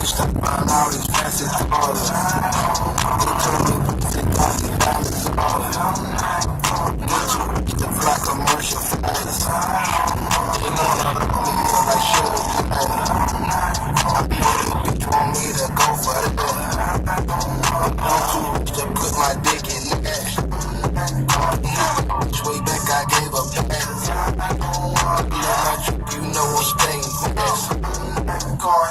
stop buying all these fancy clothes. They told me they got the diamonds all. Get the black commercial fast. You know I'm like shit. I be with a bitch want me to go for the door. Don't you to put my dick in that. Way back I gave up that. You know I'm staying fast. Car.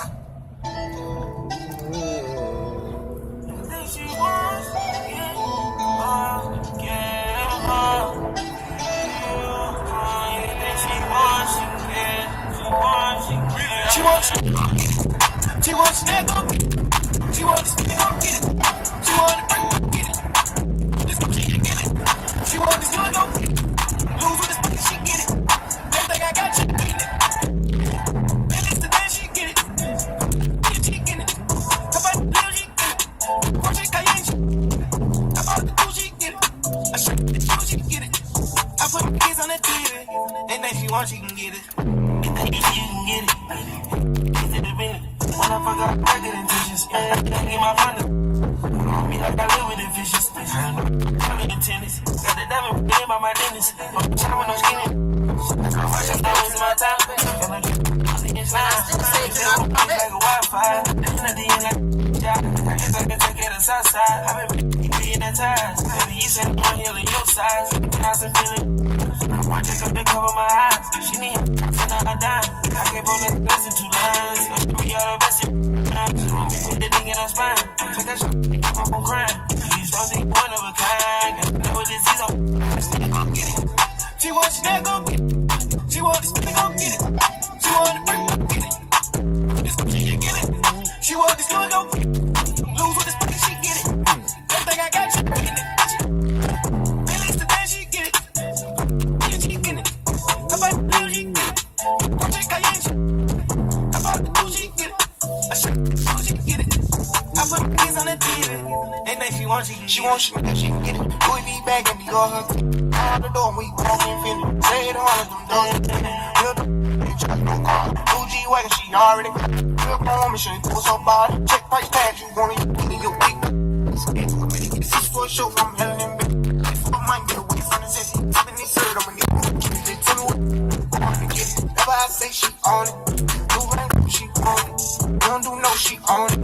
She wants that go get it. She wants to go get it. She wants to get it. This she can get it. She wants to go get it. Lose with this fucking she get it. Everything I got, she get it. At least today she get it. She get it. How about the bill she get it? Porsche Cayenne. How about the two she get it? I shoot the shoe she get it. I put the kids on the TV. Anything she wants she can get it. Anything she can get it. When I forgot, I get intentions. I get my money. Me, I got live with the vicious. I'm in tennis. Got the diamond in by my dentist. I'm trying with no skinny. I'm watching those in my time. Like a Wi-Fi. Nothing in that job. I guess I can take it to south side. I've been being that ties. Baby, you said I'm healing your size. How's it feeling? I take a big cover my eyes. She need a dime. I gave on that lesson 2 lines. We are the best. Put the thing in her spine. Take that shit, I'm on crime. Please don't think one of a kind. Know what this is, I'm get it. She wants that go get it. She wants this go get it. She wants the break, go get it. This she can get it. She wants this go get it. Lose with this she get it. Everything I got, she get it. At least today she get it. Yeah, she get it. How about the bill she get it? Porsche Cayenne. How about the two she get it? I shoot the shoe she get it. I put the kids on the TV. Anything she wants, she can get it. Louis V bag and the all her. Out the door, we walk in Philly. Say it all of them doors. Build the bitch, no car. Fuji wagon, she already got it. Real home mission, what's her body? Check price tag, you want it, get in your week. This is for a show, I'm hell in bed. If I might get away from the city, something they said, I'm gonna get it. They tell me what I wanna get it. Whatever I say, she on it. Do right, she on it. Don't do no, she on it.